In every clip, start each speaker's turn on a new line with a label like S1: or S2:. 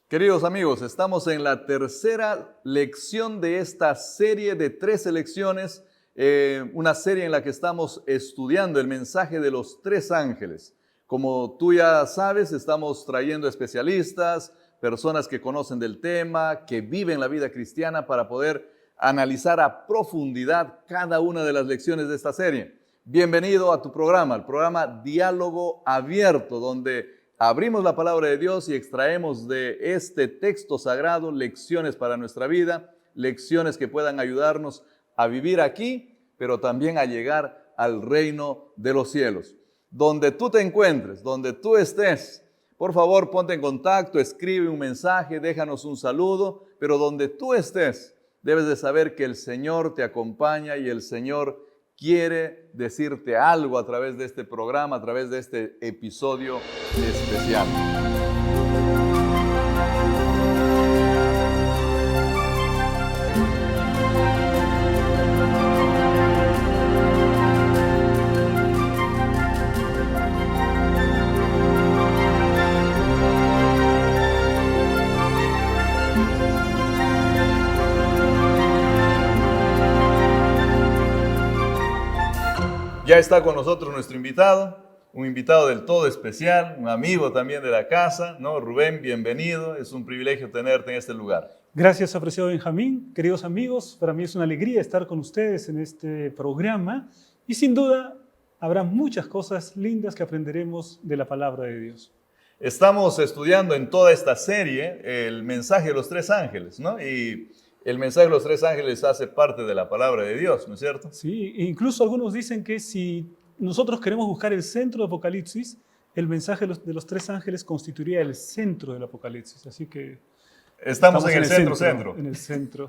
S1: Queridos amigos, estamos en la tercera lección de esta serie de 13 lecciones, una serie en la que estamos estudiando el mensaje de los tres ángeles. Como tú ya sabes, estamos trayendo especialistas, personas que conocen del tema, que viven la vida cristiana para poder analizar a profundidad cada una de las lecciones de esta serie. Bienvenido a tu programa, el programa Diálogo Abierto, donde abrimos la palabra de Dios y extraemos de este texto sagrado lecciones para nuestra vida, lecciones que puedan ayudarnos a vivir aquí, pero también a llegar al reino de los cielos. Donde tú te encuentres, donde tú estés, por favor ponte en contacto, escribe un mensaje, déjanos un saludo, pero donde tú estés, debes de saber que el Señor te acompaña y el Señor quiere decirte algo a través de este programa, a través de este episodio especial. Ya está con nosotros nuestro invitado, un invitado del todo especial, un amigo también de la casa, ¿no? Rubén, bienvenido, es un privilegio tenerte en este lugar.
S2: Gracias, apreciado Benjamín. Queridos amigos, para mí es una alegría estar con ustedes en este programa y sin duda habrá muchas cosas lindas que aprenderemos de la palabra de Dios.
S1: Estamos estudiando en toda esta serie el mensaje de los tres ángeles, ¿no? Y el mensaje de los tres ángeles hace parte de la palabra de Dios, ¿no es cierto?
S2: Sí, e incluso algunos dicen que si nosotros queremos buscar el centro de Apocalipsis, el mensaje de los tres ángeles constituiría el centro del Apocalipsis. Así que
S1: estamos en el centro.
S2: En el centro.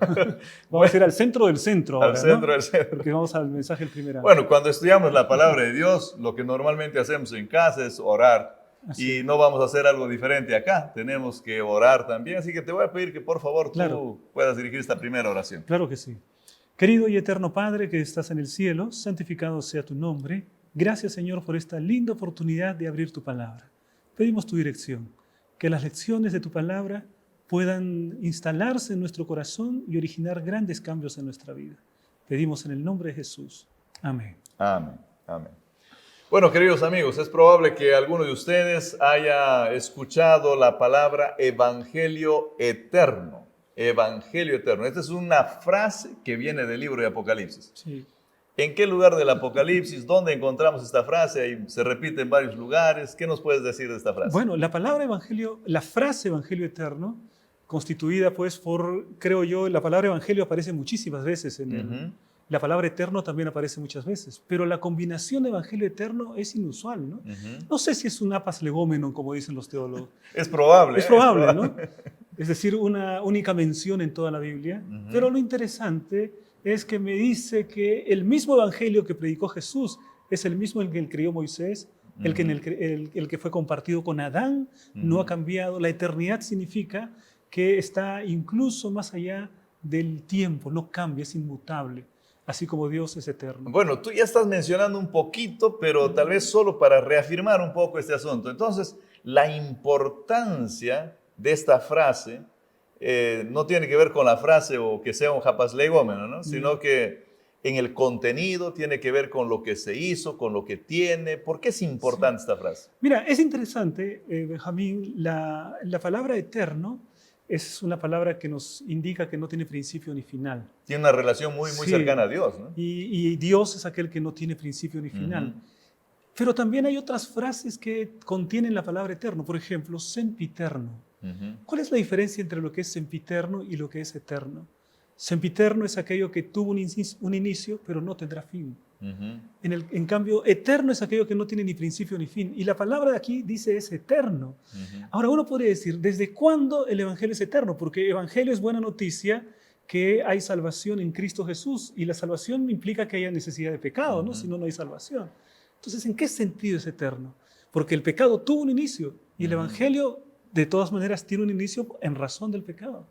S2: Vamos a ir al centro del centro ahora,
S1: al centro
S2: ¿no?
S1: del centro.
S2: Porque vamos al mensaje del primer ángel.
S1: Bueno, cuando estudiamos la palabra de Dios, lo que normalmente hacemos en casa es orar. Y no vamos a hacer algo diferente acá, tenemos que orar también, así que te voy a pedir que por favor tú puedas dirigir esta primera oración.
S2: Claro que sí. Querido y eterno Padre que estás en el cielo, santificado sea tu nombre. Gracias, Señor, por esta linda oportunidad de abrir tu palabra. Pedimos tu dirección, que las lecciones de tu palabra puedan instalarse en nuestro corazón y originar grandes cambios en nuestra vida. Pedimos en el nombre de Jesús. Amén.
S1: Amén. Amén. Bueno, queridos amigos, es probable que alguno de ustedes haya escuchado la palabra evangelio eterno. Evangelio eterno. Esta es una frase que viene del libro de Apocalipsis.
S2: Sí.
S1: ¿En qué lugar del Apocalipsis? ¿Dónde encontramos esta frase? Ahí se repite en varios lugares. ¿Qué nos puedes decir de esta frase?
S2: Bueno, la palabra evangelio, la frase evangelio eterno, constituida pues por, creo yo, la palabra evangelio aparece muchísimas veces en el... La palabra eterno también aparece muchas veces, pero la combinación de evangelio eterno es inusual, ¿no? No sé si es un apas legomenon, como dicen los teólogos.
S1: Es probable.
S2: Es probable, ¿no? Es decir, una única mención en toda la Biblia. Pero lo interesante es que me dice que el mismo evangelio que predicó Jesús es el mismo en el que creyó Moisés, el que fue compartido con Adán, no ha cambiado. La eternidad significa que está incluso más allá del tiempo, no cambia, es inmutable. Así como Dios es eterno.
S1: Bueno, tú ya estás mencionando un poquito, pero tal vez solo para reafirmar un poco este asunto. Entonces, la importancia de esta frase no tiene que ver con la frase o que sea un hapas legómeno, ¿no? Sino que en el contenido tiene que ver con lo que se hizo, con lo que tiene. ¿Por qué es importante esta frase?
S2: Mira, es interesante, Benjamín, la palabra eterno es una palabra que nos indica que no tiene principio ni final.
S1: Tiene una relación muy cercana a Dios, ¿no?
S2: Y Dios es aquel que no tiene principio ni final. Pero también hay otras frases que contienen la palabra eterno. Por ejemplo, sempiterno. ¿Cuál es la diferencia entre lo que es sempiterno y lo que es eterno? Sempiterno es aquello que tuvo un inicio, pero no tendrá fin. En cambio, eterno es aquello que no tiene ni principio ni fin. Y la palabra de aquí dice es eterno. Ahora, uno podría decir, ¿desde cuándo el evangelio es eterno? Porque evangelio es buena noticia que hay salvación en Cristo Jesús. Y la salvación implica que haya necesidad de pecado, ¿no? Si no, no hay salvación. Entonces, ¿en qué sentido es eterno? Porque el pecado tuvo un inicio y el evangelio, de todas maneras, tiene un inicio en razón del pecado.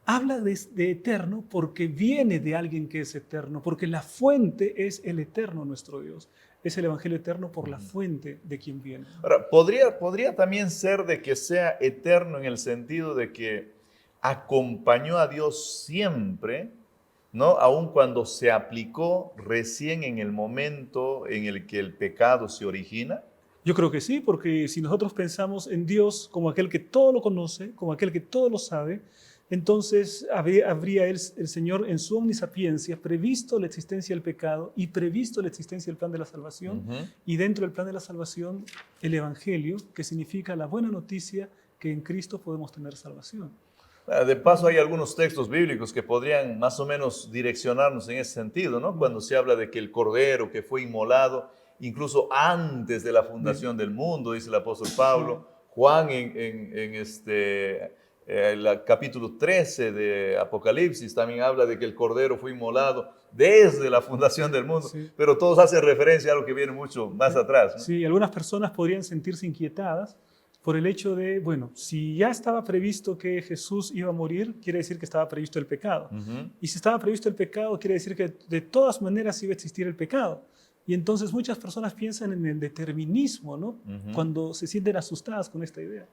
S2: Habla de eterno porque viene de alguien que es eterno, porque la fuente es el eterno nuestro Dios. es el Evangelio eterno por la fuente de quien viene.
S1: Ahora, podría también ser de que sea eterno en el sentido de que acompañó a Dios siempre, ¿no? Aun cuando se aplicó recién en el momento en el que el pecado se origina.
S2: Yo creo que sí, porque si nosotros pensamos en Dios como aquel que todo lo conoce, como aquel que todo lo sabe, entonces habría el Señor en su omnisapiencia previsto la existencia del pecado y previsto la existencia del plan de la salvación, y dentro del plan de la salvación el Evangelio, que significa la buena noticia que en Cristo podemos tener salvación.
S1: De paso, hay algunos textos bíblicos que podrían más o menos direccionarnos en ese sentido, ¿no? Cuando se habla de que el Cordero que fue inmolado, incluso antes de la fundación del mundo, dice el apóstol Pablo. Juan en el capítulo 13 de Apocalipsis también habla de que el Cordero fue inmolado desde la fundación del mundo, pero todos hacen referencia a algo que viene mucho más atrás, ¿no?
S2: Sí, algunas personas podrían sentirse inquietadas por el hecho de, bueno, si ya estaba previsto que Jesús iba a morir, quiere decir que estaba previsto el pecado. Y si estaba previsto el pecado, quiere decir que de todas maneras iba a existir el pecado. Y entonces muchas personas piensan en el determinismo, ¿no? Cuando se sienten asustadas con esta idea.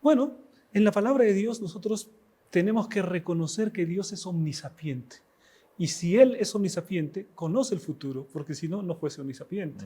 S2: Bueno, en la palabra de Dios nosotros tenemos que reconocer que Dios es omnisapiente. Y si Él es omnisapiente, conoce el futuro, porque si no, no fuese omnisapiente,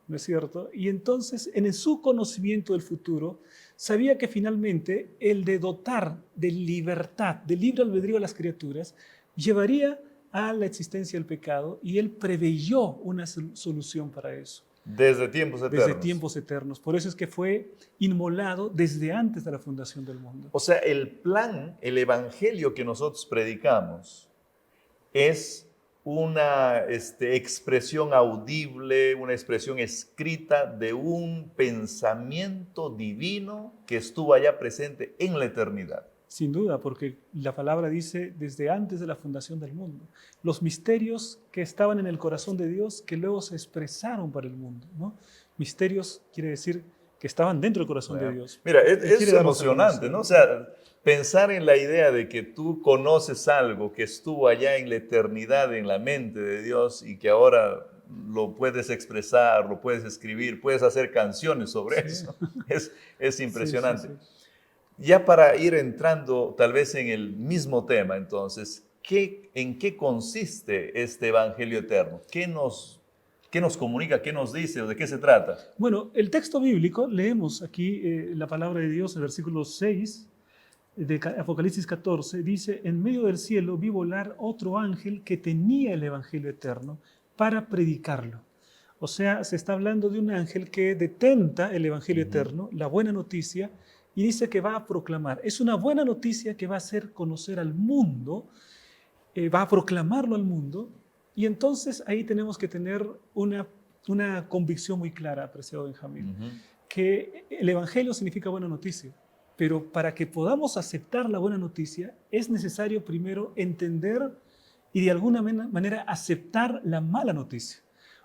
S2: ¿no es cierto? Y entonces, en su conocimiento del futuro, sabía que finalmente el de dotar de libertad, de libre albedrío a las criaturas, llevaría a la existencia del pecado, y Él preveyó una solución para eso.
S1: Desde tiempos eternos.
S2: Desde tiempos eternos. Por eso es que fue inmolado desde antes de la fundación del mundo.
S1: O sea, el plan, el evangelio que nosotros predicamos es una expresión audible, una expresión escrita de un pensamiento divino que estuvo allá presente en la eternidad.
S2: Sin duda, porque la palabra dice desde antes de la fundación del mundo. Los misterios que estaban en el corazón de Dios que luego se expresaron para el mundo, ¿no? Misterios quiere decir que estaban dentro del corazón de Dios.
S1: Mira, es emocionante, ¿no? O sea, pensar en la idea de que tú conoces algo que estuvo allá en la eternidad, en la mente de Dios, y que ahora lo puedes expresar, lo puedes escribir, puedes hacer canciones sobre eso. Es impresionante. Sí. Ya para ir entrando tal vez en el mismo tema, entonces, ¿en qué consiste este Evangelio eterno? ¿Qué nos comunica? ¿Qué nos dice? ¿O de qué se trata?
S2: Bueno, el texto bíblico, leemos aquí la palabra de Dios, el versículo 6 de Apocalipsis 14, dice: en medio del cielo vi volar otro ángel que tenía el Evangelio eterno para predicarlo. O sea, se está hablando de un ángel que detenta el Evangelio eterno, la buena noticia, y dice que va a proclamar. Es una buena noticia que va a hacer conocer al mundo, va a proclamarlo al mundo, y entonces ahí tenemos que tener una convicción muy clara, apreciado Benjamín, que el Evangelio significa buena noticia, pero para que podamos aceptar la buena noticia es necesario primero entender y de alguna manera aceptar la mala noticia.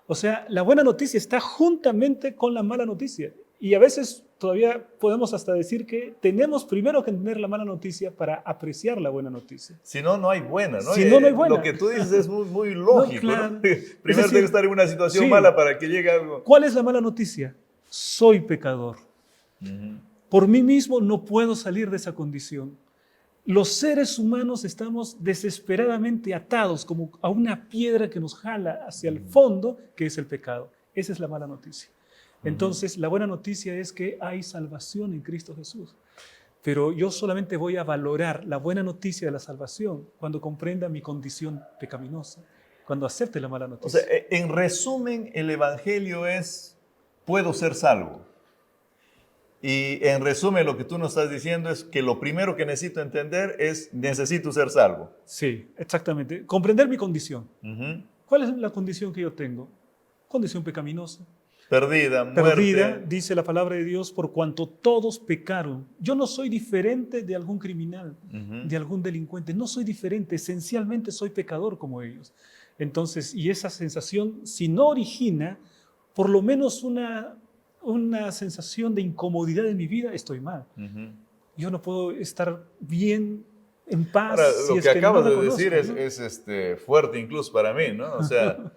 S2: O sea, la buena noticia está juntamente con la mala noticia. Y a veces todavía podemos hasta decir que tenemos primero que entender la mala noticia para apreciar la buena noticia.
S1: Si no, no hay buena, ¿no?
S2: Si no, no hay buena.
S1: Lo que tú dices es muy lógico, no, claro. ¿No? Primero tengo que estar en una situación mala para que llegue algo.
S2: ¿Cuál es la mala noticia? Soy pecador. Por mí mismo no puedo salir de esa condición. Los seres humanos estamos desesperadamente atados como a una piedra que nos jala hacia el fondo, que es el pecado. Esa es la mala noticia. Entonces, la buena noticia es que hay salvación en Cristo Jesús. Pero yo solamente voy a valorar la buena noticia de la salvación cuando comprenda mi condición pecaminosa, cuando acepte la mala noticia.
S1: O sea, en resumen, el Evangelio es: puedo ser salvo. Y en resumen, lo que tú nos estás diciendo es que lo primero que necesito entender es: necesito ser salvo.
S2: Sí, exactamente. Comprender mi condición. ¿Cuál es la condición que yo tengo? Condición pecaminosa.
S1: Perdida, muerte.
S2: Perdida, dice la palabra de Dios, por cuanto todos pecaron. Yo no soy diferente de algún criminal, de algún delincuente. No soy diferente, esencialmente soy pecador como ellos. Entonces, y esa sensación, si no origina por lo menos una sensación de incomodidad en mi vida, estoy mal. Yo no puedo estar bien, en paz.
S1: Ahora, lo que acabas de decir es fuerte incluso para mí, ¿no? O sea,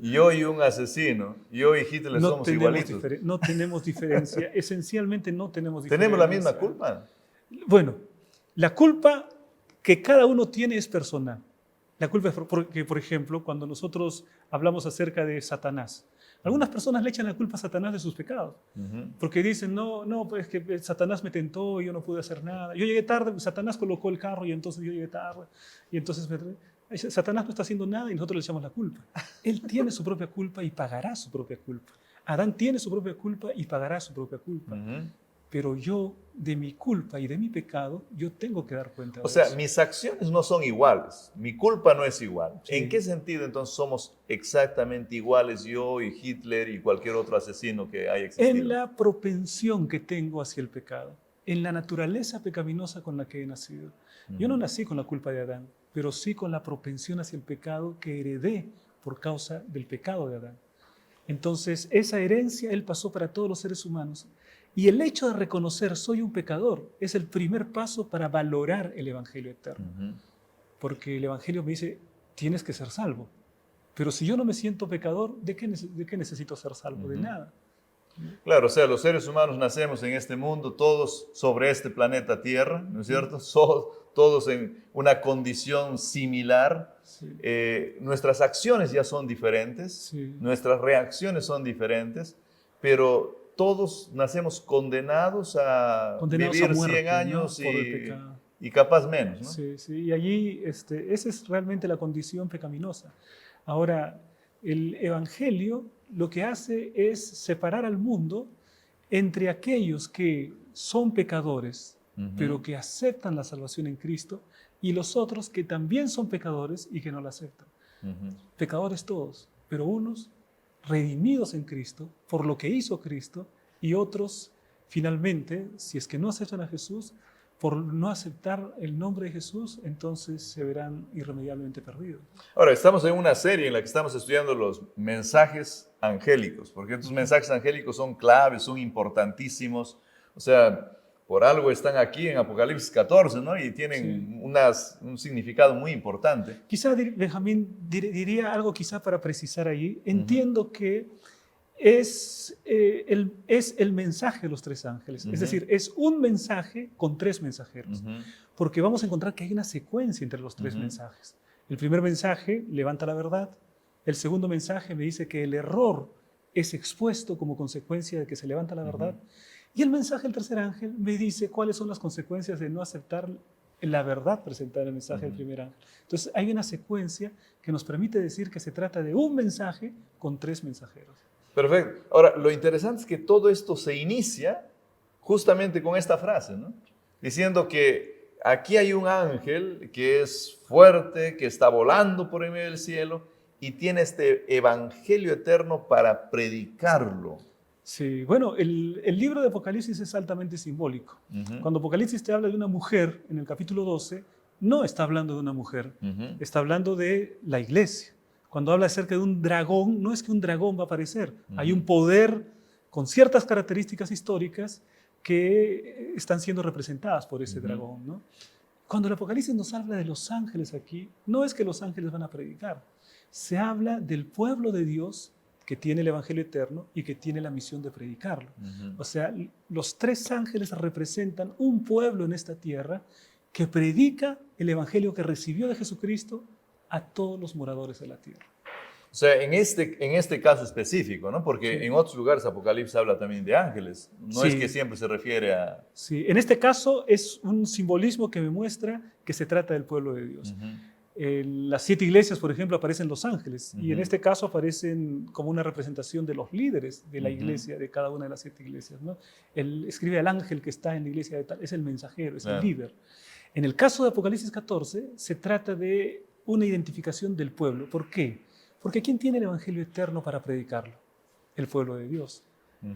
S1: yo y un asesino, yo y Hitler somos igualitos.
S2: No tenemos diferencia, esencialmente no tenemos diferencia.
S1: ¿Tenemos la misma culpa?
S2: Bueno, la culpa que cada uno tiene es personal. La culpa es porque, por ejemplo, cuando nosotros hablamos acerca de Satanás, algunas personas le echan la culpa a Satanás de sus pecados, porque dicen, no, pues que Satanás me tentó y yo no pude hacer nada. Yo llegué tarde, Satanás colocó el carro y entonces yo llegué tarde. Y entonces Satanás no está haciendo nada y nosotros le echamos la culpa. Él tiene su propia culpa y pagará su propia culpa. Adán tiene su propia culpa y pagará su propia culpa. Pero yo, de mi culpa y de mi pecado, yo tengo que dar cuenta de eso.
S1: O sea, mis acciones no son iguales, mi culpa no es igual.
S2: Sí.
S1: ¿En qué sentido entonces somos exactamente iguales yo y Hitler y cualquier otro asesino que haya existido?
S2: En la propensión que tengo hacia el pecado, en la naturaleza pecaminosa con la que he nacido. Yo no nací con la culpa de Adán, pero sí con la propensión hacia el pecado que heredé por causa del pecado de Adán. Entonces, esa herencia Él pasó para todos los seres humanos. Y el hecho de reconocer soy un pecador es el primer paso para valorar el Evangelio eterno. Porque el Evangelio me dice, tienes que ser salvo. Pero si yo no me siento pecador, ¿de qué necesito ser salvo? De nada.
S1: Claro, o sea, los seres humanos nacemos en este mundo, todos sobre este planeta Tierra, ¿no es cierto? Todos en una condición similar.
S2: Sí.
S1: Nuestras acciones ya son diferentes,
S2: Sí.
S1: nuestras reacciones son diferentes, pero todos nacemos condenados a vivir
S2: a muerte,
S1: 100 años,
S2: ¿no? Por el pecado.
S1: y capaz menos, ¿no?
S2: Sí, sí. Y allí, esa es realmente la condición pecaminosa. Ahora, el Evangelio lo que hace es separar al mundo entre aquellos que son pecadores, pero que aceptan la salvación en Cristo, y los otros que también son pecadores y que no la aceptan. Pecadores todos, pero unos redimidos en Cristo por lo que hizo Cristo, y otros finalmente, si es que no aceptan a Jesús, por no aceptar el nombre de Jesús, entonces se verán irremediablemente perdidos.
S1: Ahora, estamos en una serie en la que estamos estudiando los mensajes angélicos, porque estos mensajes angélicos son claves, son importantísimos. O sea, por algo están aquí en Apocalipsis 14, ¿no? Y tienen un significado muy importante.
S2: Quizá Benjamín diría algo quizá para precisar allí. Entiendo que es el mensaje de los tres ángeles. Es decir, es un mensaje con tres mensajeros. Porque vamos a encontrar que hay una secuencia entre los tres mensajes. El primer mensaje levanta la verdad. El segundo mensaje me dice que el error es expuesto como consecuencia de que se levanta la verdad. Y el mensaje del tercer ángel me dice cuáles son las consecuencias de no aceptar la verdad presentada en el mensaje del primer ángel. Entonces hay una secuencia que nos permite decir que se trata de un mensaje con tres mensajeros.
S1: Perfecto. Ahora, lo interesante es que todo esto se inicia justamente con esta frase, ¿no? Diciendo que aquí hay un ángel que es fuerte, que está volando por el medio del cielo y tiene este evangelio eterno para predicarlo.
S2: Sí, bueno, el libro de Apocalipsis es altamente simbólico. Cuando Apocalipsis te habla de una mujer, en el capítulo 12, no está hablando de una mujer, está hablando de la iglesia. Cuando habla acerca de un dragón, no es que un dragón va a aparecer, hay un poder con ciertas características históricas que están siendo representadas por ese dragón, ¿no? Cuando el Apocalipsis nos habla de los ángeles aquí, no es que los ángeles van a predicar, se habla del pueblo de Dios que tiene el Evangelio eterno y que tiene la misión de predicarlo. O sea, los tres ángeles representan un pueblo en esta tierra que predica el Evangelio que recibió de Jesucristo a todos los moradores de la tierra.
S1: O sea, en este caso específico, ¿no? Porque en otros lugares Apocalipsis habla también de ángeles. No es que siempre se refiere a...
S2: Sí, en este caso es un simbolismo que me muestra que se trata del pueblo de Dios. En las 7 iglesias, por ejemplo, aparecen los ángeles y en este caso aparecen como una representación de los líderes de la iglesia, de cada una de las 7 iglesias, ¿no? Él escribe al ángel que está en la iglesia de tal, es el mensajero, es el líder. En el caso de Apocalipsis 14 se trata de una identificación del pueblo. ¿Por qué? Porque ¿quién tiene el Evangelio eterno para predicarlo? El pueblo de Dios.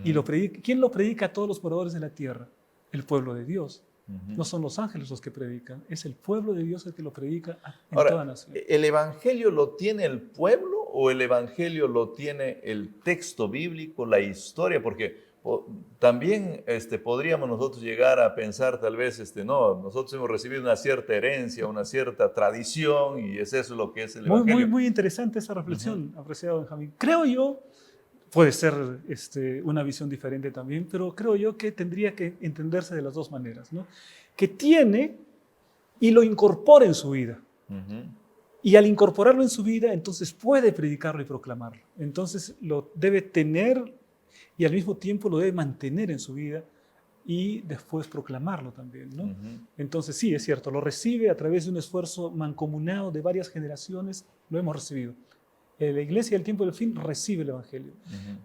S2: Y ¿quién lo predica a todos los moradores de la tierra? El pueblo de Dios. No son los ángeles los que predican, es el pueblo de Dios el que lo predica en toda nación.
S1: ¿El Evangelio lo tiene el pueblo o el Evangelio lo tiene el texto bíblico, la historia? Porque, también podríamos nosotros llegar a pensar tal vez, no, nosotros hemos recibido una cierta herencia, una cierta tradición y es eso lo que es el Evangelio.
S2: Muy interesante esa reflexión, apreciado Benjamín. Creo yo, puede ser una visión diferente también, pero creo yo que tendría que entenderse de las dos maneras, ¿no? Que tiene y lo incorpora en su vida. Y al incorporarlo en su vida, entonces puede predicarlo y proclamarlo. Entonces lo debe tener y al mismo tiempo lo debe mantener en su vida y después proclamarlo también, ¿no? Entonces sí, es cierto, lo recibe a través de un esfuerzo mancomunado de varias generaciones, lo hemos recibido. La iglesia del tiempo del fin recibe el Evangelio,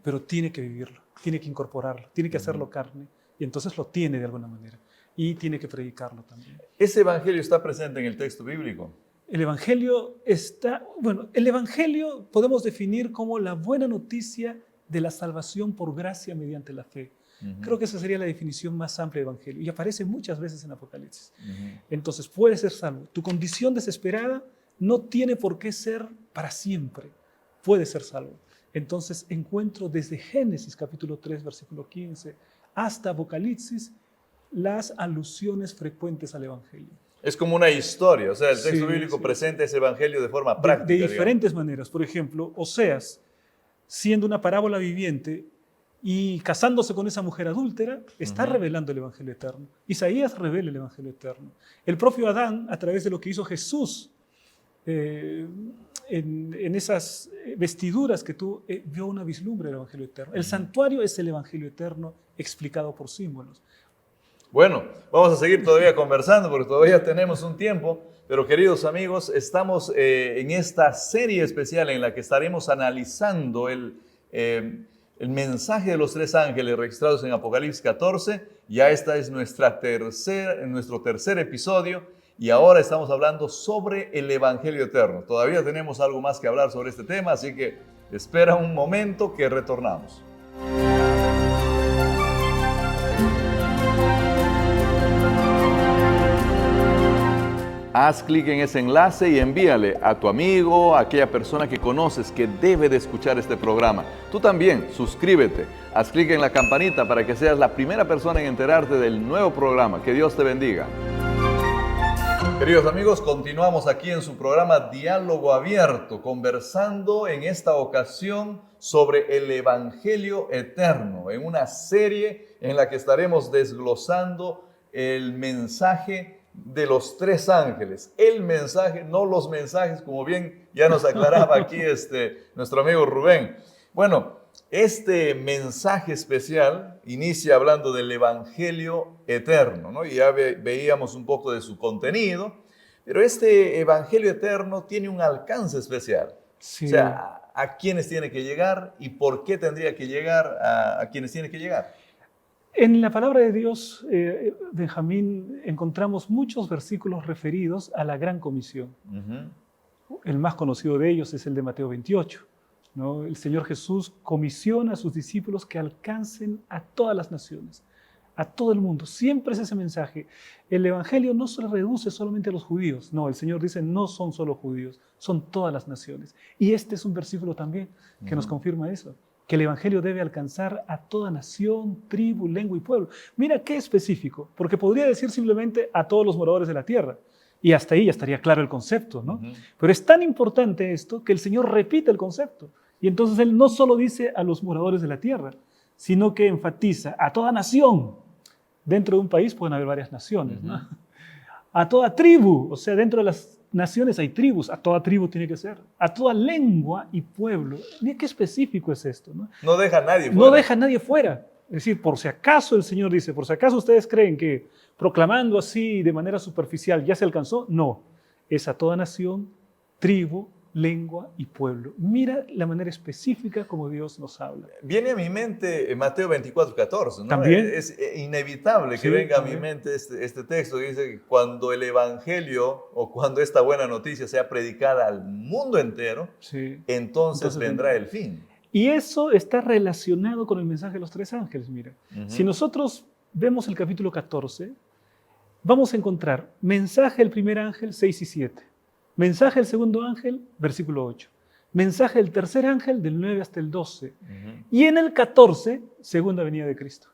S2: pero tiene que vivirlo, tiene que incorporarlo, tiene que hacerlo carne, y entonces lo tiene de alguna manera, y tiene que predicarlo también.
S1: ¿Ese Evangelio está presente en el texto bíblico?
S2: El Evangelio el Evangelio podemos definir como la buena noticia de la salvación por gracia mediante la fe. Creo que esa sería la definición más amplia de Evangelio, y aparece muchas veces en Apocalipsis. Entonces, puedes ser salvo. Tu condición desesperada no tiene por qué ser para siempre. Puedes ser salvo. Entonces, encuentro desde Génesis capítulo 3, versículo 15, hasta Apocalipsis, las alusiones frecuentes al Evangelio.
S1: Es como una historia, o sea, el texto bíblico presenta ese Evangelio de forma práctica.
S2: De diferentes maneras. Por ejemplo, Oseas, siendo una parábola viviente y casándose con esa mujer adúltera, está revelando el Evangelio eterno. Isaías revela el Evangelio eterno. El propio Adán, a través de lo que hizo Jesús, en esas vestiduras que tuvo, vio una vislumbre del Evangelio eterno. El santuario es el Evangelio eterno explicado por símbolos.
S1: Bueno, vamos a seguir todavía conversando porque todavía tenemos un tiempo, pero queridos amigos, estamos en esta serie especial en la que estaremos analizando el mensaje de los tres ángeles registrados en Apocalipsis 14. Ya esta es nuestro tercer episodio y ahora estamos hablando sobre el Evangelio eterno. Todavía tenemos algo más que hablar sobre este tema, así que espera un momento que retornamos. Haz clic en ese enlace y envíale a tu amigo, a aquella persona que conoces que debe de escuchar este programa. Tú también, suscríbete, haz clic en la campanita para que seas la primera persona en enterarte del nuevo programa. Que Dios te bendiga. Queridos amigos, continuamos aquí en su programa Diálogo Abierto, conversando en esta ocasión sobre el Evangelio Eterno, en una serie en la que estaremos desglosando el mensaje de los tres ángeles. El mensaje, no los mensajes, como bien ya nos aclaraba aquí nuestro amigo Rubén. Bueno, este mensaje especial inicia hablando del Evangelio Eterno, ¿no? Y ya veíamos un poco de su contenido, pero este Evangelio Eterno tiene un alcance especial. Sí. O sea, ¿a quiénes tiene que llegar y por qué tendría que llegar a quienes tiene que llegar?
S2: En la palabra de Dios, Benjamín, encontramos muchos versículos referidos a la Gran Comisión. El más conocido de ellos es el de Mateo 28. ¿No? El Señor Jesús comisiona a sus discípulos que alcancen a todas las naciones, a todo el mundo. Siempre es ese mensaje. El Evangelio no se reduce solamente a los judíos. No, el Señor dice, no son solo judíos, son todas las naciones. Y este es un versículo también que nos confirma eso, que el Evangelio debe alcanzar a toda nación, tribu, lengua y pueblo. Mira qué específico, porque podría decir simplemente a todos los moradores de la tierra, y hasta ahí ya estaría claro el concepto, ¿no? Pero es tan importante esto que el Señor repite el concepto, y entonces Él no solo dice a los moradores de la tierra, sino que enfatiza a toda nación. Dentro de un país pueden haber varias naciones, ¿no? A toda tribu, o sea, dentro de las naciones hay tribus, a toda tribu tiene que ser, a toda lengua y pueblo. Mira qué específico es esto, ¿no?
S1: No deja a nadie fuera.
S2: No deja a nadie fuera. Es decir, por si acaso el Señor dice, por si acaso ustedes creen que proclamando así de manera superficial ya se alcanzó, no. Es a toda nación, tribu, lengua y pueblo. Mira la manera específica como Dios nos habla.
S1: Viene a mi mente Mateo 24:14, ¿no?
S2: También.
S1: Es inevitable que venga a mi mente este texto que dice que cuando el Evangelio o cuando esta buena noticia sea predicada al mundo entero, entonces vendrá el fin.
S2: Y eso está relacionado con el mensaje de los tres ángeles, mira. Si nosotros vemos el capítulo 14, vamos a encontrar mensaje del primer ángel 6 y 7. Mensaje del segundo ángel, versículo 8. mensaje del tercer ángel del 9 hasta el 12. Y en el 14, segunda venida de Cristo.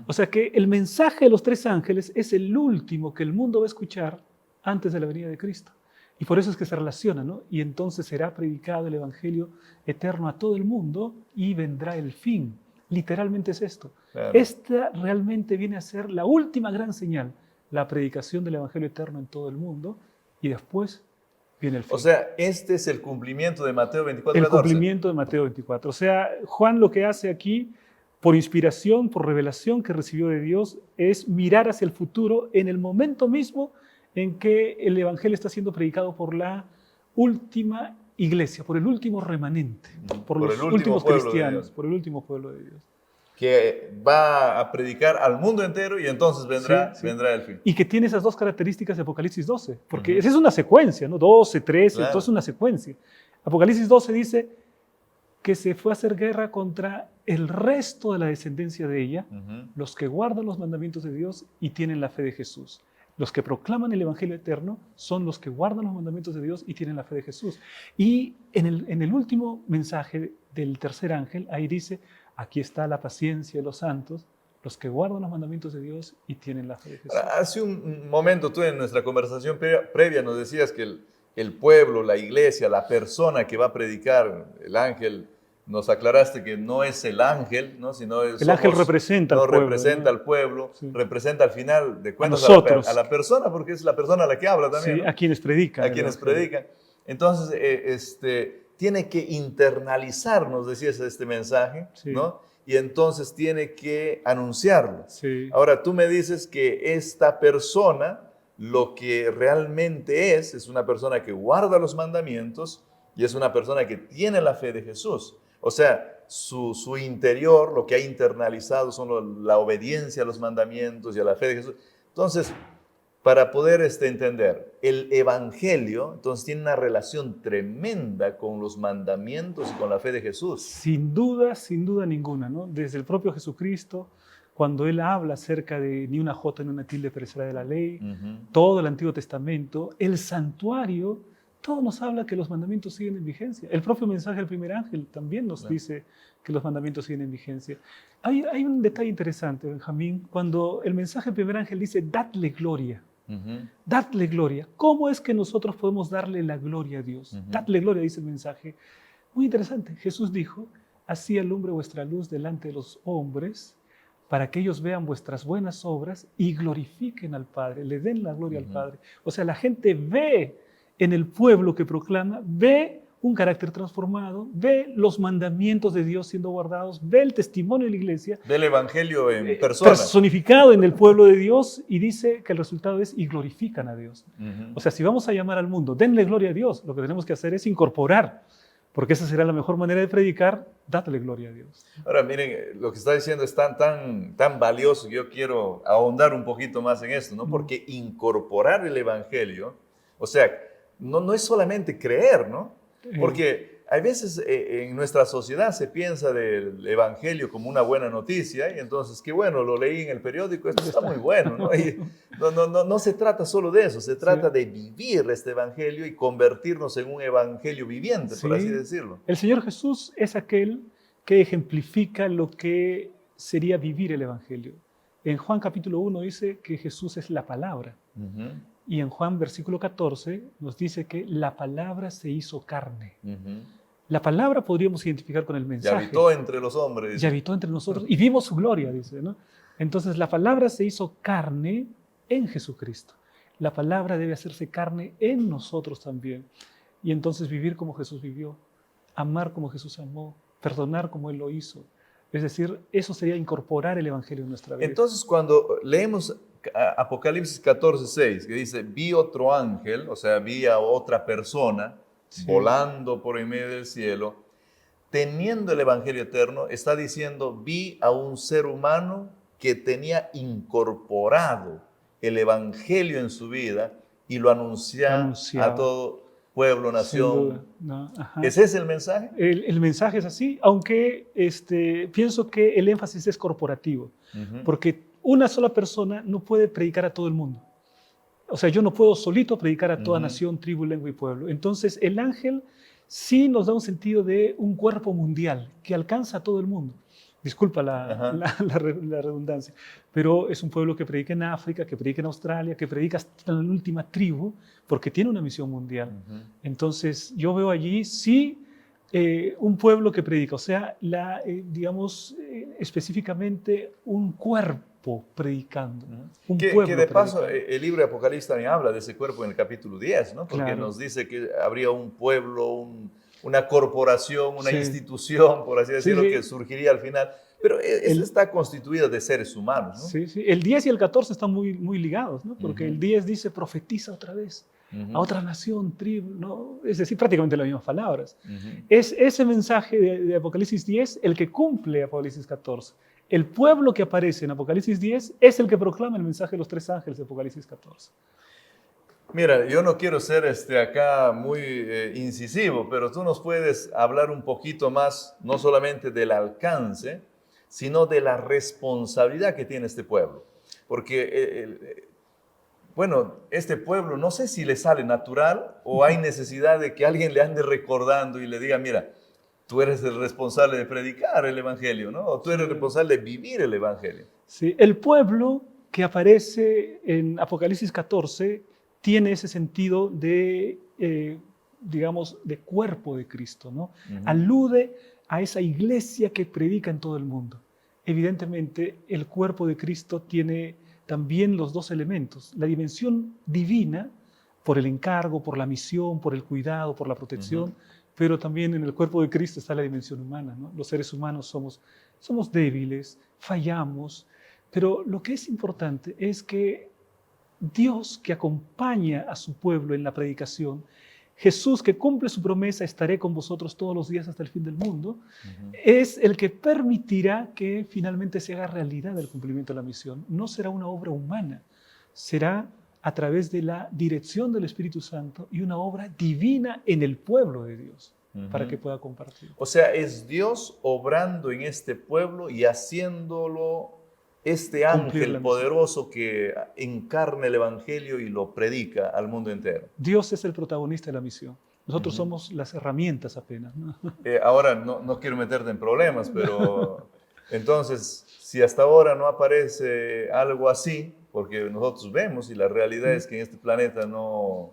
S2: O sea que el mensaje de los tres ángeles es el último que el mundo va a escuchar antes de la venida de Cristo. Y por eso es que se relaciona, ¿no? Y entonces será predicado el evangelio eterno a todo el mundo y vendrá el fin. Literalmente es esto.
S1: Claro.
S2: Esta realmente viene a ser la última gran señal, la predicación del evangelio eterno en todo el mundo, y después viene el fin.
S1: O sea, este es el cumplimiento de Mateo 24,
S2: el
S1: 14.
S2: Cumplimiento de Mateo 24. O sea, Juan lo que hace aquí, por inspiración, por revelación que recibió de Dios, es mirar hacia el futuro en el momento mismo en que el evangelio está siendo predicado por la última iglesia, por el último remanente, por los últimos cristianos, por el último pueblo de Dios.
S1: Que va a predicar al mundo entero y entonces vendrá el fin.
S2: Y que tiene esas dos características de Apocalipsis 12, porque esa es una secuencia, ¿no? 12, 13, claro. Entonces es una secuencia. Apocalipsis 12 dice que se fue a hacer guerra contra el resto de la descendencia de ella, los que guardan los mandamientos de Dios y tienen la fe de Jesús. Los que proclaman el evangelio eterno son los que guardan los mandamientos de Dios y tienen la fe de Jesús. Y en el último mensaje del tercer ángel, ahí dice, aquí está la paciencia de los santos, los que guardan los mandamientos de Dios y tienen la fe de Jesús.
S1: Hace un momento tú en nuestra conversación previa nos decías que el pueblo, la iglesia, la persona que va a predicar, el ángel, nos aclaraste que no es el ángel, ¿no? Sino
S2: el ángel representa al pueblo.
S1: Representa al pueblo, sí. Representa al final de cuentas a la persona, porque es la persona a la que habla también.
S2: Sí,
S1: ¿no?
S2: A quienes predican.
S1: A quienes predican. Entonces, tiene que internalizar, nos decías, este mensaje, sí. ¿No? Y entonces tiene que anunciarlo.
S2: Sí.
S1: Ahora, tú me dices que esta persona, lo que realmente es una persona que guarda los mandamientos y es una persona que tiene la fe de Jesús. O sea, su interior, lo que ha internalizado son la obediencia a los mandamientos y a la fe de Jesús. Entonces, para poder entender, el evangelio, entonces tiene una relación tremenda con los mandamientos y con la fe de Jesús.
S2: Sin duda ninguna, ¿no? Desde el propio Jesucristo, cuando Él habla acerca de ni una jota ni una tilde perecerá de la ley, todo el Antiguo Testamento, el santuario, todo nos habla que los mandamientos siguen en vigencia. El propio mensaje del primer ángel también nos dice que los mandamientos siguen en vigencia. Hay un detalle interesante, Benjamín, cuando el mensaje del primer ángel dice, dadle gloria. Dadle gloria. ¿Cómo es que nosotros podemos darle la gloria a Dios? Dadle gloria, dice el mensaje. Muy interesante. Jesús dijo, así alumbre vuestra luz delante de los hombres, para que ellos vean vuestras buenas obras y glorifiquen al Padre, le den la gloria al Padre. O sea, la gente ve en el pueblo que proclama, ve un carácter transformado, ve los mandamientos de Dios siendo guardados, ve el testimonio de la iglesia.
S1: Ve el evangelio en persona.
S2: Personificado en el pueblo de Dios y dice que el resultado es y glorifican a Dios. O sea, si vamos a llamar al mundo, denle gloria a Dios, lo que tenemos que hacer es incorporar, porque esa será la mejor manera de predicar, dadle gloria a Dios.
S1: Ahora, miren, lo que está diciendo es tan valioso que yo quiero ahondar un poquito más en esto, ¿no? Porque incorporar el evangelio, o sea, no es solamente creer, ¿no? Porque hay veces en nuestra sociedad se piensa del evangelio como una buena noticia y entonces, qué bueno, lo leí en el periódico, esto está muy bueno, ¿no? Y no se trata solo de eso, se trata de vivir este evangelio y convertirnos en un evangelio viviente, por así decirlo.
S2: El Señor Jesús es aquel que ejemplifica lo que sería vivir el evangelio. En Juan capítulo 1 dice que Jesús es la palabra. Y en Juan versículo 14 nos dice que la palabra se hizo carne. La palabra podríamos identificar con el mensaje.
S1: Y habitó entre los hombres.
S2: Y habitó entre nosotros y vimos su gloria, dice, ¿no? Entonces la palabra se hizo carne en Jesucristo. La palabra debe hacerse carne en nosotros también. Y entonces vivir como Jesús vivió, amar como Jesús amó, perdonar como Él lo hizo. Es decir, eso sería incorporar el evangelio en nuestra vida.
S1: Entonces cuando leemos Apocalipsis 14:6, que dice, vi otro ángel, o sea, vi a otra persona volando por en medio del cielo, teniendo el evangelio eterno, está diciendo, vi a un ser humano que tenía incorporado el evangelio en su vida y lo anunciaba a todo pueblo, nación. ¿Ese es el mensaje?
S2: El mensaje es así, aunque pienso que el énfasis es corporativo, porque una sola persona no puede predicar a todo el mundo. O sea, yo no puedo solito predicar a toda nación, tribu, lengua y pueblo. Entonces, el ángel sí nos da un sentido de un cuerpo mundial que alcanza a todo el mundo. Disculpa la redundancia, pero es un pueblo que predica en África, que predica en Australia, que predica hasta la última tribu, porque tiene una misión mundial. Entonces, yo veo allí, sí, un pueblo que predica, o sea, digamos, específicamente un cuerpo predicando. Un pueblo
S1: que de paso,
S2: predicando.
S1: el libro de Apocalipsis también habla de ese cuerpo en el capítulo 10, ¿no? Porque
S2: Claro.
S1: nos dice que habría un pueblo, una corporación, una
S2: Sí.
S1: institución, por así decirlo,
S2: Sí.
S1: que surgiría al final. Pero eso está constituido de seres humanos, ¿no?
S2: Sí, sí. El 10 y el 14 están muy, muy ligados, ¿no? Porque el 10 dice profetiza otra vez a otra nación, tribu, ¿no? Es decir, prácticamente las mismas palabras. Es ese mensaje de Apocalipsis 10 el que cumple Apocalipsis 14. El pueblo que aparece en Apocalipsis 10 es el que proclama el mensaje de los tres ángeles de Apocalipsis 14.
S1: Mira, yo no quiero ser acá muy incisivo, pero tú nos puedes hablar un poquito más, no solamente del alcance, sino de la responsabilidad que tiene este pueblo. Porque, bueno, este pueblo no sé si le sale natural o hay necesidad de que alguien le ande recordando y le diga, mira, tú eres el responsable de predicar el evangelio, ¿no? O tú eres el responsable de vivir el evangelio.
S2: Sí, el pueblo que aparece en Apocalipsis 14 tiene ese sentido de, digamos, de cuerpo de Cristo, ¿no? Alude a esa iglesia que predica en todo el mundo. Evidentemente, el cuerpo de Cristo tiene también los dos elementos, la dimensión divina, por el encargo, por la misión, por el cuidado, por la protección, pero también en el cuerpo de Cristo está la dimensión humana, ¿no? Los seres humanos somos débiles, fallamos, pero lo que es importante es que Dios que acompaña a su pueblo en la predicación, Jesús que cumple su promesa, estaré con vosotros todos los días hasta el fin del mundo, es el que permitirá que finalmente se haga realidad el cumplimiento de la misión. No será una obra humana, será a través de la dirección del Espíritu Santo y una obra divina en el pueblo de Dios para que pueda compartir.
S1: O sea, es Dios obrando en este pueblo y haciéndolo este ángel poderoso que encarna el evangelio y lo predica al mundo entero.
S2: Dios es el protagonista de la misión. Nosotros somos las herramientas apenas, ¿no?
S1: Ahora, no quiero meterte en problemas, pero entonces, si hasta ahora no aparece algo así, porque nosotros vemos y la realidad es que en este planeta no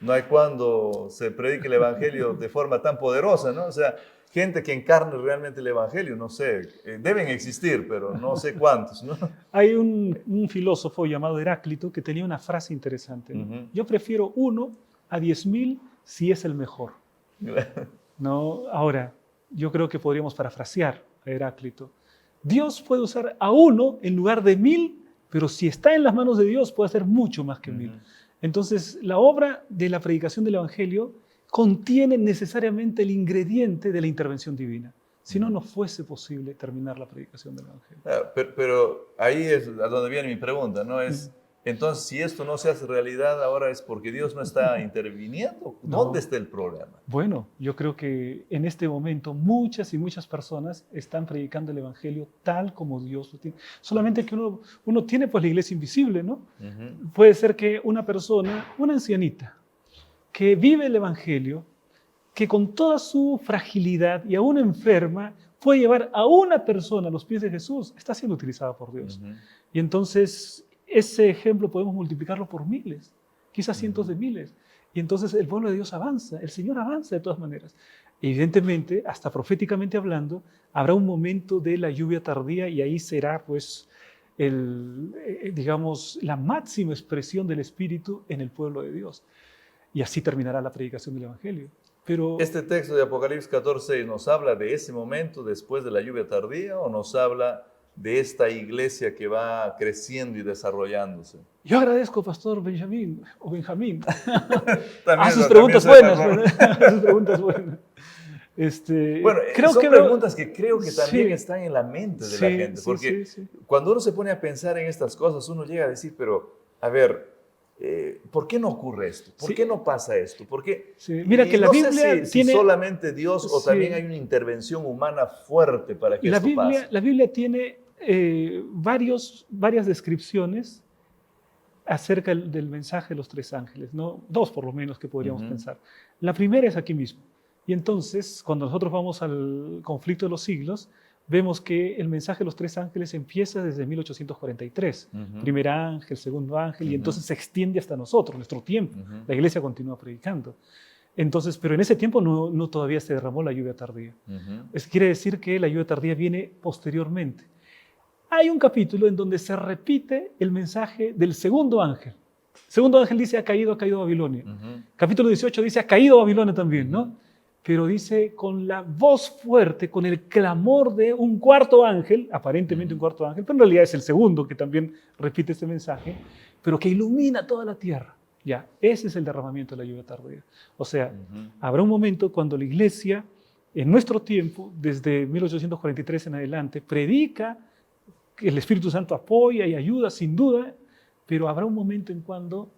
S1: hay cuando se predique el evangelio de forma tan poderosa, ¿no? O sea, gente que encarne realmente el evangelio, no sé, deben existir, pero no sé cuántos, ¿no?
S2: Hay un filósofo llamado Heráclito que tenía una frase interesante, ¿no? Yo prefiero 1 a 10.000 si es el mejor. ¿No? Ahora, yo creo que podríamos parafrasear a Heráclito. Dios puede usar a 1 en lugar de 1.000, pero si está en las manos de Dios puede hacer mucho más que 1.000. Entonces, la obra de la predicación del evangelio contiene necesariamente el ingrediente de la intervención divina. Si no, no fuese posible terminar la predicación del evangelio.
S1: Pero ahí es a donde viene mi pregunta, ¿no? Entonces, si esto no se hace realidad ahora es porque Dios no está interviniendo. ¿Dónde está el problema?
S2: Bueno, yo creo que en este momento muchas y muchas personas están predicando el evangelio tal como Dios lo tiene. Solamente que uno tiene pues la iglesia invisible, ¿no? Puede ser que una persona, una ancianita, que vive el evangelio, que con toda su fragilidad y aún enferma, puede llevar a una persona a los pies de Jesús, está siendo utilizada por Dios. Y entonces ese ejemplo podemos multiplicarlo por miles, quizás cientos de miles. Y entonces el pueblo de Dios avanza, el Señor avanza de todas maneras. Evidentemente, hasta proféticamente hablando, habrá un momento de la lluvia tardía y ahí será pues digamos, la máxima expresión del Espíritu en el pueblo de Dios. Y así terminará la predicación del Evangelio. Pero,
S1: ¿este texto de Apocalipsis 14 nos habla de ese momento después de la lluvia tardía o nos habla de esta iglesia que va creciendo y desarrollándose?
S2: Yo agradezco, Pastor Benjamín, o Benjamín,
S1: a
S2: sus preguntas buenas. A sus preguntas buenas.
S1: Bueno, son preguntas que creo que también están en la mente de la gente, porque cuando uno se pone a pensar en estas cosas, uno llega a decir, pero, a ver, ¿por qué no ocurre esto? ¿Por qué no pasa esto? ¿Por qué?
S2: Mira que la Biblia
S1: sé si solamente Dios o también hay una intervención humana fuerte para que esto pase.
S2: La Biblia tiene varias descripciones acerca del mensaje de los tres ángeles, ¿no? Dos por lo menos que podríamos pensar. La primera es aquí mismo. Y entonces, cuando nosotros vamos al conflicto de los siglos, vemos que el mensaje de los tres ángeles empieza desde 1843. Primer ángel, segundo ángel, y entonces se extiende hasta nosotros, nuestro tiempo. La iglesia continúa predicando. Entonces, pero en ese tiempo no todavía se derramó la lluvia tardía. Quiere decir que la lluvia tardía viene posteriormente. Hay un capítulo en donde se repite el mensaje del segundo ángel. El segundo ángel dice, ha caído Babilonia. Capítulo 18 dice, ha caído Babilonia también, ¿no? Pero dice, con la voz fuerte, con el clamor de un cuarto ángel, aparentemente un cuarto ángel, pero en realidad es el segundo que también repite este mensaje, pero que ilumina toda la tierra. Ya, ese es el derramamiento de la lluvia tardía. O sea, habrá un momento cuando la iglesia, en nuestro tiempo, desde 1843 en adelante, predica, que el Espíritu Santo apoya y ayuda, sin duda, pero habrá un momento en cuando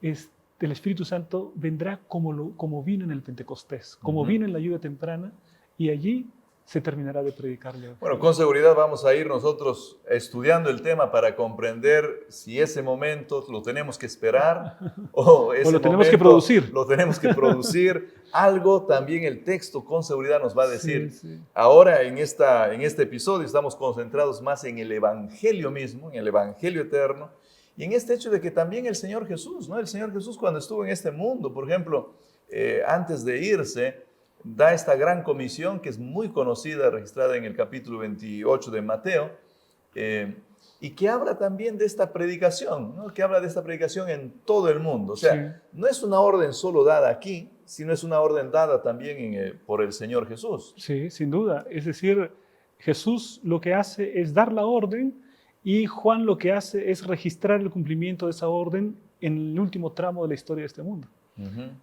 S2: el Espíritu Santo vendrá como vino en el Pentecostés, como vino en la lluvia temprana, y allí se terminará de predicarle.
S1: Bueno, con seguridad vamos a ir nosotros estudiando el tema para comprender si ese momento lo tenemos que esperar o ese
S2: lo tenemos que
S1: momento
S2: producir.
S1: Lo tenemos que producir. Algo también el texto con seguridad nos va a decir.
S2: Sí.
S1: Ahora en este episodio estamos concentrados más en el Evangelio mismo, en el Evangelio eterno, y en este hecho de que también el Señor Jesús, ¿no? El Señor Jesús cuando estuvo en este mundo, por ejemplo, antes de irse, da esta gran comisión que es muy conocida, registrada en el capítulo 28 de Mateo, y que habla también de esta predicación, ¿no? Que habla de esta predicación en todo el mundo. O sea, no es una orden solo dada aquí, sino es una orden dada también por el Señor Jesús.
S2: Sí, sin duda. Es decir, Jesús lo que hace es dar la orden y Juan lo que hace es registrar el cumplimiento de esa orden en el último tramo de la historia de este mundo.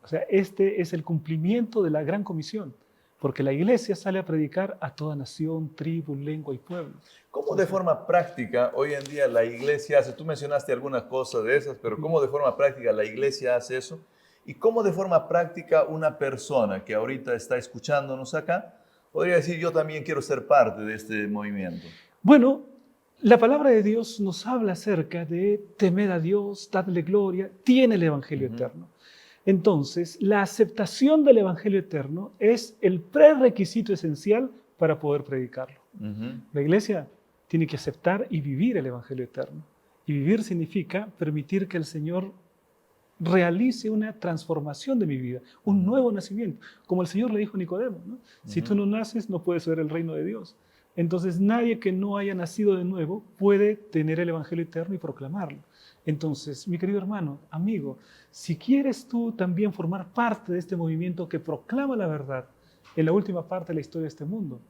S2: O sea, este es el cumplimiento de la gran comisión, porque la iglesia sale a predicar a toda nación, tribu, lengua y pueblo.
S1: ¿Cómo de forma práctica hoy en día la iglesia hace? Tú mencionaste algunas cosas de esas, pero ¿cómo de forma práctica la iglesia hace eso? ¿Y cómo de forma práctica una persona que ahorita está escuchándonos acá podría decir, yo también quiero ser parte de este movimiento?
S2: Bueno, la palabra de Dios nos habla acerca de temer a Dios, dadle gloria, tiene el Evangelio eterno. Entonces, la aceptación del Evangelio eterno es el prerequisito esencial para poder predicarlo. La iglesia tiene que aceptar y vivir el Evangelio eterno. Y vivir significa permitir que el Señor realice una transformación de mi vida, un nuevo nacimiento. Como el Señor le dijo a Nicodemo, ¿no? Si tú no naces, no puedes ver el reino de Dios. Entonces, nadie que no haya nacido de nuevo puede tener el Evangelio eterno y proclamarlo. Entonces, mi querido hermano, amigo, si quieres tú también formar parte de este movimiento que proclama la verdad en la última parte de la historia de este mundo,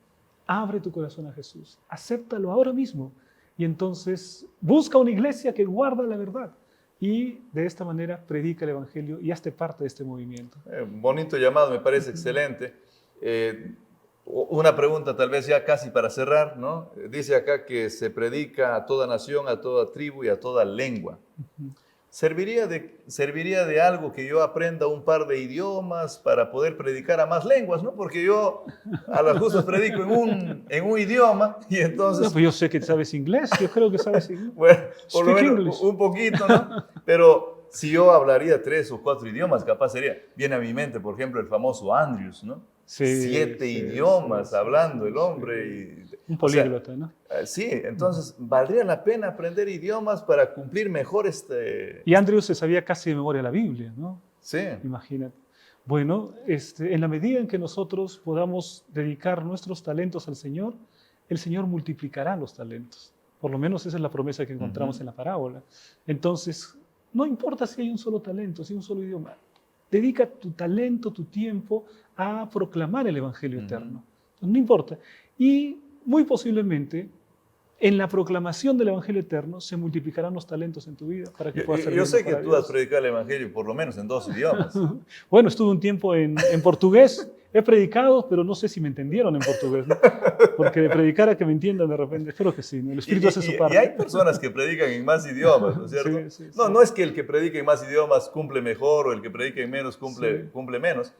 S2: abre tu corazón a Jesús, acéptalo ahora mismo y entonces busca una iglesia que guarda la verdad y de esta manera predica el Evangelio y hazte parte de este movimiento.
S1: Un bonito llamado, me parece excelente. Una pregunta tal vez ya casi para cerrar, ¿no? Dice acá que se predica a toda nación, a toda tribu y a toda lengua. ¿Serviría de algo que yo aprenda un par de idiomas para poder predicar a más lenguas, ¿no? Porque yo a las justas predico en un idioma y entonces...
S2: No, pues yo sé que sabes inglés, yo creo que sabes inglés.
S1: Bueno, por lo menos un poquito, ¿no? Pero si yo hablaría 3 o 4 idiomas, capaz viene a mi mente, por ejemplo, el famoso Andrews, ¿no? 7 idiomas hablando el hombre.
S2: Un políglota, ¿no?
S1: Sí, entonces valdría la pena aprender idiomas para cumplir mejor
S2: Y Andrews se sabía casi de memoria la Biblia, ¿no?
S1: Sí.
S2: Imagínate. Bueno, en la medida en que nosotros podamos dedicar nuestros talentos al Señor, el Señor multiplicará los talentos. Por lo menos esa es la promesa que encontramos en la parábola. Entonces, no importa si hay un solo talento, si hay un solo idioma. Dedica tu talento, tu tiempo a proclamar el Evangelio eterno. No importa. Y muy posiblemente en la proclamación del Evangelio eterno se multiplicarán los talentos en tu vida para que puedas servir.
S1: Yo sé que tú has predicado el Evangelio por lo menos en 2 idiomas.
S2: Bueno, estuve un tiempo en portugués. He predicado, pero no sé si me entendieron en portugués, ¿no? Porque de predicar a que me entiendan de repente, espero que sí, ¿no? El Espíritu hace su parte.
S1: Y hay personas que predican en más idiomas, ¿no es cierto?
S2: Sí.
S1: No es que el que predica en más idiomas cumple mejor o el que predica en menos cumple menos.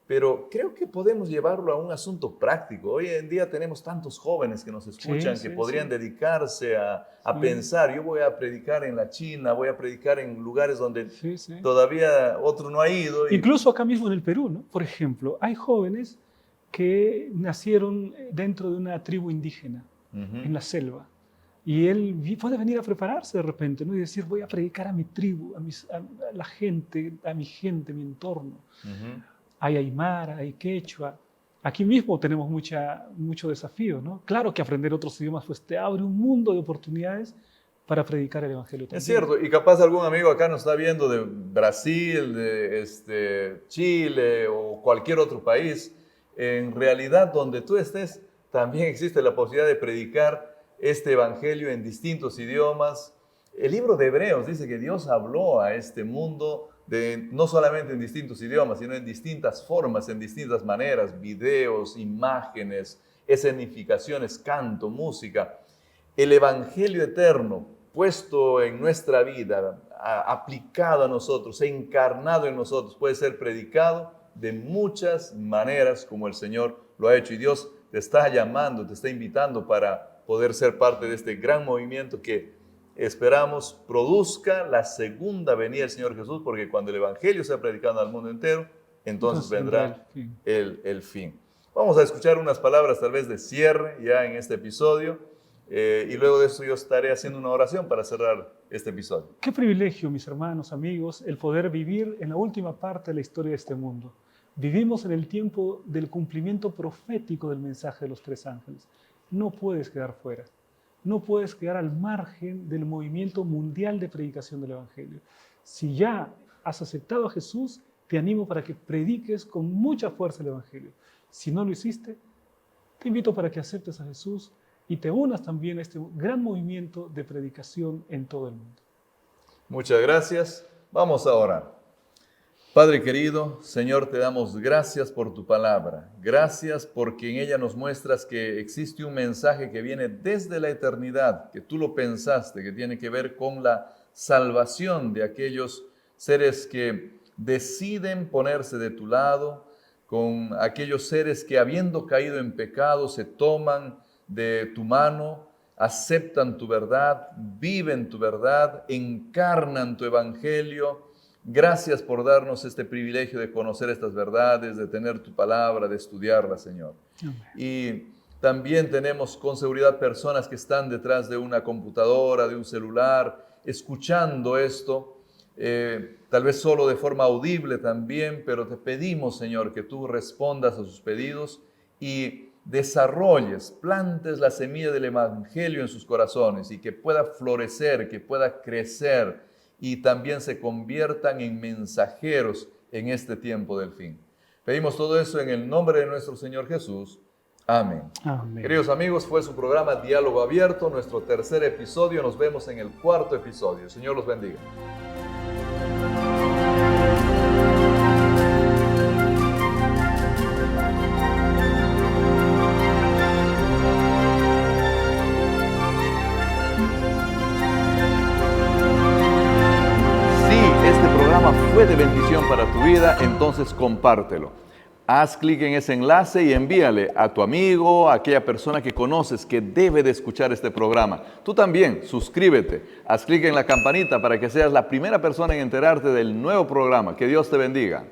S1: pero creo que podemos llevarlo a un asunto práctico. Hoy en día tenemos tantos jóvenes que nos escuchan que podrían dedicarse a pensar, yo voy a predicar en la China, voy a predicar en lugares donde todavía otro no ha ido.
S2: Incluso acá mismo en el Perú, ¿no? Por ejemplo, hay jóvenes que nacieron dentro de una tribu indígena, en la selva. Y él puede venir a prepararse de repente, ¿no? Y decir, voy a predicar a mi tribu, a la gente, a mi gente, mi entorno. Hay aymara, hay quechua. Aquí mismo tenemos mucho desafío, ¿no? Claro que aprender otros idiomas pues te abre un mundo de oportunidades para predicar el evangelio también.
S1: Es cierto, y capaz algún amigo acá nos está viendo de Brasil, de Chile o cualquier otro país. En realidad, donde tú estés, también existe la posibilidad de predicar este evangelio en distintos idiomas. El libro de Hebreos dice que Dios habló a este mundo no solamente en distintos idiomas, sino en distintas formas, en distintas maneras, videos, imágenes, escenificaciones, canto, música. El evangelio eterno puesto en nuestra vida, aplicado a nosotros, encarnado en nosotros, puede ser predicado de muchas maneras como el Señor lo ha hecho. Y Dios te está llamando, te está invitando para poder ser parte de este gran movimiento que esperamos produzca la segunda venida del Señor Jesús, porque cuando el Evangelio sea predicado al mundo entero, entonces vendrá el fin. Vamos a escuchar unas palabras tal vez de cierre ya en este episodio, y luego de eso yo estaré haciendo una oración para cerrar este episodio.
S2: Qué privilegio, mis hermanos, amigos, el poder vivir en la última parte de la historia de este mundo. Vivimos en el tiempo del cumplimiento profético del mensaje de los tres ángeles. No puedes quedar fuera. No puedes quedar al margen del movimiento mundial de predicación del Evangelio. Si ya has aceptado a Jesús, te animo para que prediques con mucha fuerza el Evangelio. Si no lo hiciste, te invito para que aceptes a Jesús y te unas también a este gran movimiento de predicación en todo el mundo.
S1: Muchas gracias. Vamos a orar. Padre querido, Señor, te damos gracias por tu palabra. Gracias porque en ella nos muestras que existe un mensaje que viene desde la eternidad, que tú lo pensaste, que tiene que ver con la salvación de aquellos seres que deciden ponerse de tu lado, con aquellos seres que habiendo caído en pecado se toman de tu mano, aceptan tu verdad, viven tu verdad, encarnan tu evangelio. Gracias por darnos este privilegio de conocer estas verdades, de tener tu palabra, de estudiarla, Señor. Amén. Y también tenemos con seguridad personas que están detrás de una computadora, de un celular, escuchando esto, tal vez solo de forma audible también, pero te pedimos, Señor, que tú respondas a sus pedidos y desarrolles, plantes la semilla del evangelio en sus corazones y que pueda florecer, que pueda crecer, y también se conviertan en mensajeros en este tiempo del fin. Pedimos todo eso en el nombre de nuestro Señor Jesús. Amén. Amén. Queridos amigos, fue su programa Diálogo Abierto, nuestro tercer episodio. Nos vemos en el cuarto episodio. El Señor los bendiga. Fue de bendición para tu vida, entonces compártelo. Haz clic en ese enlace y envíale a tu amigo, a aquella persona que conoces que debe de escuchar este programa. Tú también, suscríbete, haz clic en la campanita para que seas la primera persona en enterarte del nuevo programa. Que Dios te bendiga.